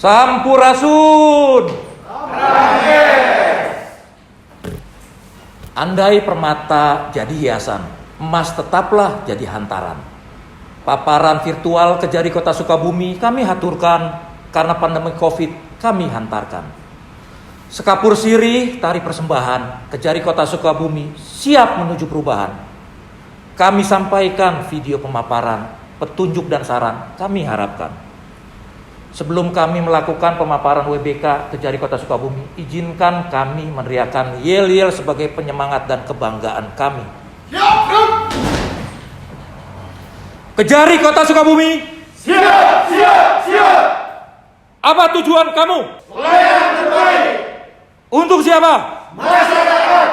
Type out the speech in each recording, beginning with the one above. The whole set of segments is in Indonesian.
Sampurasun. Andai permata jadi hiasan, emas tetaplah jadi hantaran. Paparan virtual Kejari Kota Sukabumi kami haturkan, karena pandemi Covid kami hantarkan. Sekapur sirih tari persembahan, Kejari Kota Sukabumi siap menuju perubahan. Kami sampaikan video pemaparan, petunjuk dan saran kami harapkan. Sebelum kami melakukan pemaparan WBK Kejari Kota Sukabumi, izinkan kami meneriakan yel-yel sebagai penyemangat dan kebanggaan kami. Kejari Kota Sukabumi, siap, siap, siap. Apa tujuan kamu? Pelayanan terbaik Untuk siapa? masyarakat.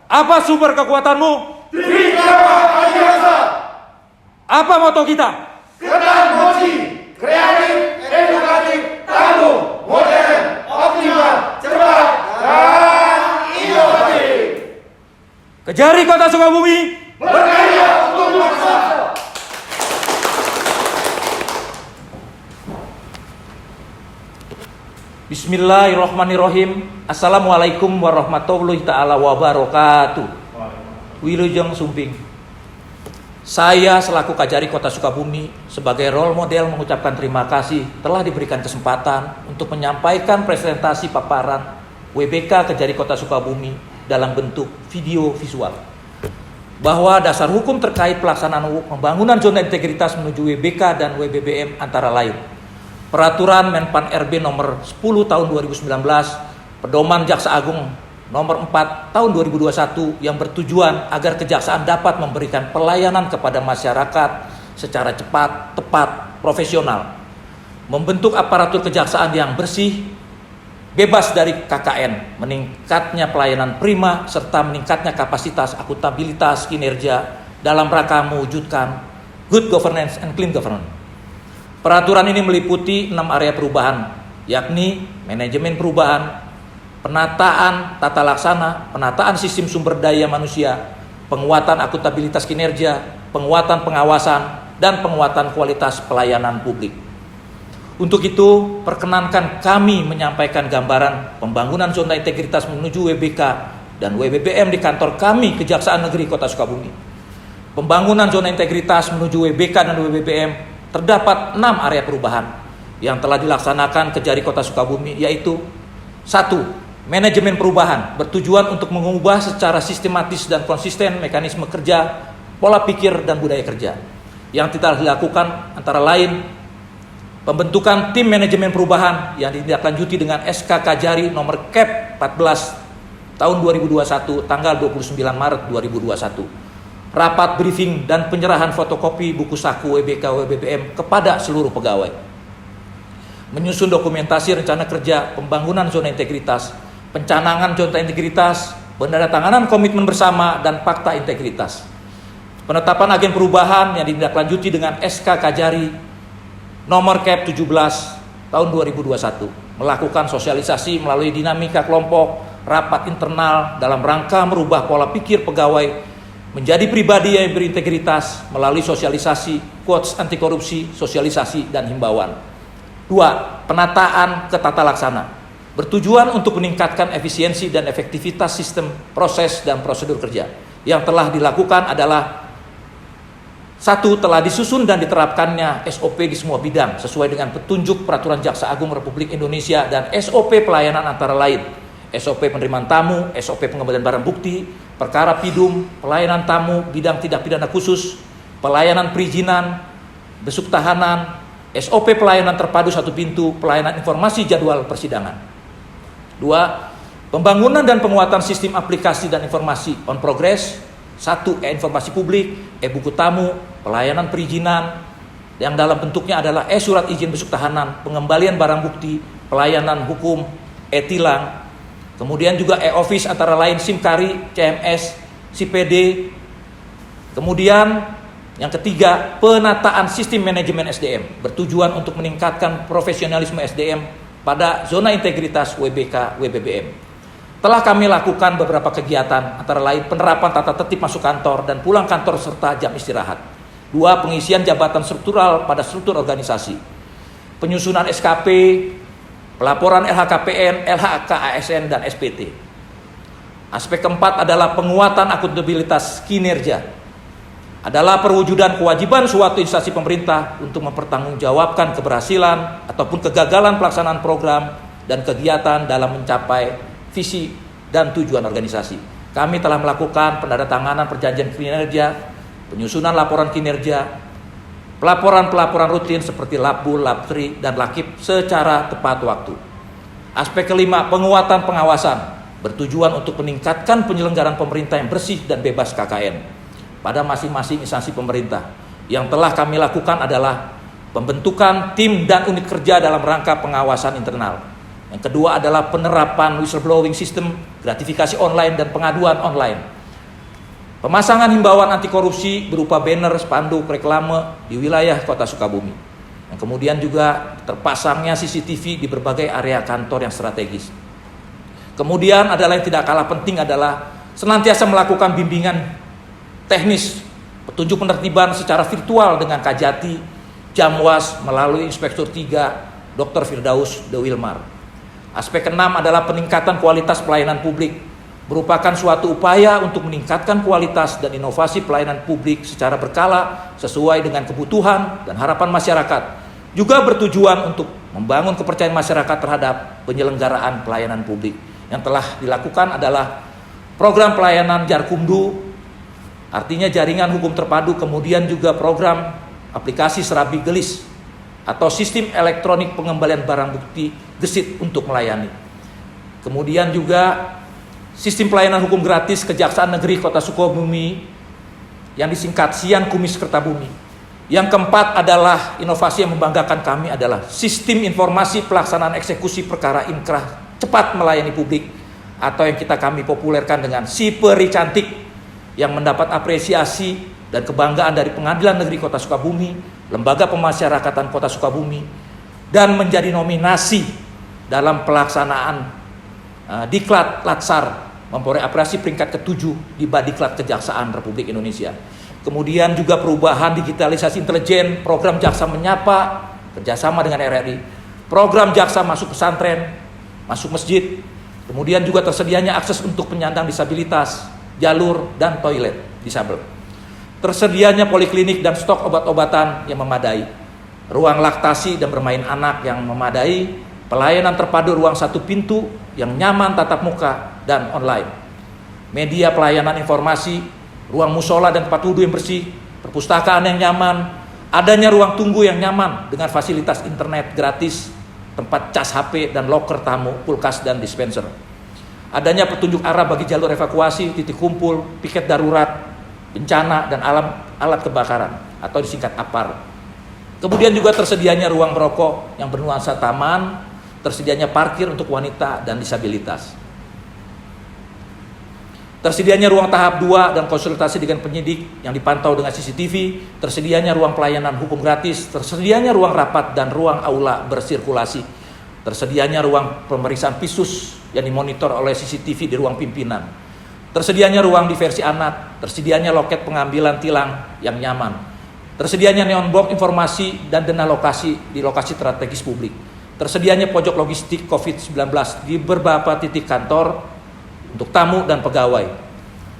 Apa sumber kekuatanmu? Diri Jawa Adiasa. Apa moto kita? Ketan moci, kreatif, edukatif, tangguh, modern, optimal, cepat, dan inovatif. Kejari Kota Sukabumi, Berkarya untuk bangsa. Bismillahirrahmanirrahim. Assalamualaikum warahmatullahi ta'ala wabarakatuh. Wilujeng Sumping. Saya selaku Kejari Kota Sukabumi sebagai role model mengucapkan terima kasih telah diberikan kesempatan untuk menyampaikan presentasi paparan WBK Kejari Kota Sukabumi dalam bentuk video visual. Bahwa dasar hukum terkait pelaksanaan pembangunan zona integritas menuju WBK dan WBBM antara lain Peraturan Menpan RB nomor 10 tahun 2019, Pedoman Jaksa Agung nomor 4 tahun 2021 yang bertujuan agar kejaksaan dapat memberikan pelayanan kepada masyarakat secara cepat, tepat, profesional. Membentuk aparatur kejaksaan yang bersih, bebas dari KKN, meningkatnya pelayanan prima serta meningkatnya kapasitas akuntabilitas kinerja dalam rangka mewujudkan good governance and clean governance. Peraturan ini meliputi 6 area perubahan, yakni manajemen perubahan, penataan tata laksana, penataan sistem sumber daya manusia, penguatan akuntabilitas kinerja, penguatan pengawasan, dan penguatan kualitas pelayanan publik. Untuk itu, perkenankan kami menyampaikan gambaran pembangunan zona integritas menuju WBK dan WBBM di kantor kami Kejaksaan Negeri Kota Sukabumi. Pembangunan zona integritas menuju WBK dan WBBM terdapat 6 area perubahan yang telah dilaksanakan Kejari Kota Sukabumi, yaitu 1. Manajemen perubahan bertujuan untuk mengubah secara sistematis dan konsisten mekanisme kerja, pola pikir, dan budaya kerja. Yang telah dilakukan antara lain pembentukan tim manajemen perubahan yang ditindaklanjuti dengan SK Kejari nomor KEP 14 tahun 2021 tanggal 29 Maret 2021. Rapat briefing dan penyerahan fotokopi buku saku WBK WBBM kepada seluruh pegawai. Menyusun dokumentasi rencana kerja pembangunan zona integritas, pencanangan zona integritas, penandatanganan komitmen bersama dan fakta integritas. Penetapan agen perubahan yang ditindaklanjuti dengan SK Kejari nomor KEP 17 tahun 2021. Melakukan sosialisasi melalui dinamika kelompok, rapat internal dalam rangka merubah pola pikir pegawai menjadi pribadi yang berintegritas melalui sosialisasi, quotes anti korupsi, sosialisasi, dan himbauan. 2. Penataan ke tata laksana bertujuan untuk meningkatkan efisiensi dan efektivitas sistem, proses, dan prosedur kerja. Yang telah dilakukan adalah 1. Telah disusun dan diterapkannya SOP di semua bidang sesuai dengan petunjuk Peraturan Jaksa Agung Republik Indonesia dan SOP pelayanan antara lain SOP penerimaan tamu, SOP pengembalian barang bukti, perkara pidum, pelayanan tamu, bidang tindak pidana khusus, pelayanan perizinan, besuk tahanan, SOP pelayanan terpadu satu pintu, pelayanan informasi jadwal persidangan. 2. Pembangunan dan penguatan sistem aplikasi dan informasi on progress. 1. E-informasi publik, e-buku tamu, pelayanan perizinan, yang dalam bentuknya adalah surat izin besuk tahanan, pengembalian barang bukti, pelayanan hukum, e-tilang. Kemudian juga e-office antara lain SIMKARI, CMS, CPD. Kemudian yang ketiga, penataan sistem manajemen SDM bertujuan untuk meningkatkan profesionalisme SDM pada zona integritas WBK WBBM. Telah kami lakukan beberapa kegiatan antara lain penerapan tata tertib masuk kantor dan pulang kantor serta jam istirahat. 2. Pengisian jabatan struktural pada struktur organisasi. penyusunan SKP, pelaporan LHKPN, LHKASN, dan SPT. Aspek keempat adalah penguatan akuntabilitas kinerja. Adalah perwujudan kewajiban suatu instansi pemerintah untuk mempertanggungjawabkan keberhasilan ataupun kegagalan pelaksanaan program dan kegiatan dalam mencapai visi dan tujuan organisasi. Kami telah melakukan penandatanganan perjanjian kinerja, penyusunan laporan kinerja, pelaporan rutin seperti Labul, Labtri, dan Lakip secara tepat waktu. Aspek kelima, penguatan pengawasan bertujuan untuk meningkatkan penyelenggaraan pemerintah yang bersih dan bebas KKN pada masing-masing instansi pemerintah. Yang telah kami lakukan adalah pembentukan tim dan unit kerja dalam rangka pengawasan internal. Yang kedua adalah penerapan whistleblowing system, gratifikasi online, dan pengaduan online. Pemasangan himbauan anti korupsi berupa banner, spanduk, reklame di wilayah Kota Sukabumi. Yang kemudian juga terpasangnya CCTV di berbagai area kantor yang strategis. Kemudian adalah yang tidak kalah penting adalah senantiasa melakukan bimbingan teknis, petunjuk penertiban secara virtual dengan Kajati, Jamwas melalui Inspektur 3 Dr. Firdaus De Wilmar. Aspek keenam adalah peningkatan kualitas pelayanan publik, merupakan suatu upaya untuk meningkatkan kualitas dan inovasi pelayanan publik secara berkala sesuai dengan kebutuhan dan harapan masyarakat. Juga bertujuan untuk membangun kepercayaan masyarakat terhadap penyelenggaraan pelayanan publik. Yang telah dilakukan adalah program pelayanan Jarkumdu, artinya jaringan hukum terpadu, kemudian juga program aplikasi Serabi Gelis atau sistem elektronik pengembalian barang bukti gesit untuk melayani. Kemudian juga sistem pelayanan hukum gratis Kejaksaan Negeri Kota Sukabumi yang disingkat Sian Kumis Kertabumi. Yang keempat adalah inovasi yang membanggakan kami adalah sistem informasi pelaksanaan eksekusi perkara inkrah cepat melayani publik atau yang kami populerkan dengan Siperi Cantik, yang mendapat apresiasi dan kebanggaan dari Pengadilan Negeri Kota Sukabumi, Lembaga Pemasyarakatan Kota Sukabumi, dan menjadi nominasi dalam pelaksanaan Diklat Latsar, memperoleh apresiasi peringkat ke-7 di Badiklat Kejaksaan Republik Indonesia. Kemudian juga perubahan digitalisasi intelijen, program Jaksa Menyapa, kerjasama dengan RRI, program Jaksa masuk pesantren, masuk masjid, kemudian juga tersedianya akses untuk penyandang disabilitas, jalur dan toilet disabel. Tersedianya poliklinik dan stok obat-obatan yang memadai, ruang laktasi dan bermain anak yang memadai, pelayanan terpadu ruang satu pintu yang nyaman tatap muka dan online, media pelayanan informasi, ruang musola dan tempat wudhu yang bersih, perpustakaan yang nyaman, adanya ruang tunggu yang nyaman dengan fasilitas internet gratis, tempat cas HP dan loker tamu, kulkas dan dispenser. Adanya petunjuk arah bagi jalur evakuasi, titik kumpul, piket darurat, bencana, dan alat kebakaran atau disingkat APAR. Kemudian juga tersedianya ruang merokok yang bernuansa taman, tersedianya parkir untuk wanita dan disabilitas. Tersedianya ruang tahap 2 dan konsultasi dengan penyidik yang dipantau dengan CCTV, tersedianya ruang pelayanan hukum gratis, tersedianya ruang rapat dan ruang aula bersirkulasi, tersedianya ruang pemeriksaan pisus yang dimonitor oleh CCTV di ruang pimpinan, tersedianya ruang diversi anak, tersedianya loket pengambilan tilang yang nyaman, tersedianya neon box informasi dan dana lokasi di lokasi strategis publik, tersedianya pojok logistik COVID-19 di beberapa titik kantor untuk tamu dan pegawai,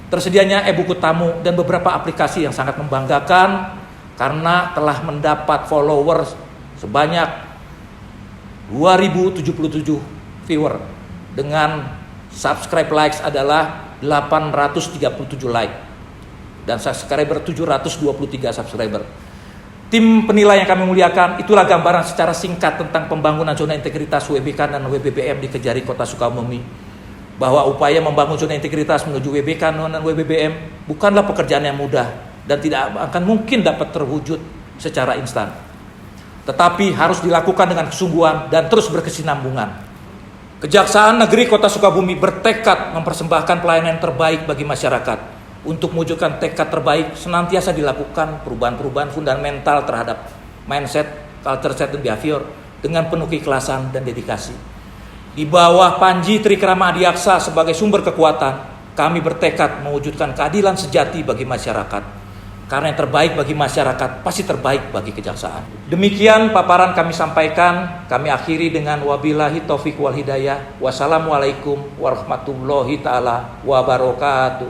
tersedianya e-buku tamu dan beberapa aplikasi yang sangat membanggakan karena telah mendapat followers sebanyak 2077 viewer dengan subscribe likes adalah 837 like dan subscriber 723 subscriber. Tim penilai yang kami muliakan, itulah gambaran secara singkat tentang pembangunan zona integritas WBK dan WBBM di Kejari Kota Sukabumi. Bahwa upaya membangun zona integritas menuju WBK dan WBBM bukanlah pekerjaan yang mudah dan tidak akan mungkin dapat terwujud secara instan. Tetapi harus dilakukan dengan kesungguhan dan terus berkesinambungan. Kejaksaan Negeri Kota Sukabumi bertekad mempersembahkan pelayanan terbaik bagi masyarakat. Untuk mewujudkan tekad terbaik, senantiasa dilakukan perubahan-perubahan fundamental terhadap mindset, culture set, dan behavior dengan penuh keikhlasan dan dedikasi. Di bawah Panji Trikrama Adiaksa sebagai sumber kekuatan, kami bertekad mewujudkan keadilan sejati bagi masyarakat. Karena yang terbaik bagi masyarakat pasti terbaik bagi kejaksaan. Demikian paparan kami sampaikan. Kami akhiri dengan wabillahi taufik wal hidayah. Wassalamualaikum warahmatullahi taala wabarakatuh.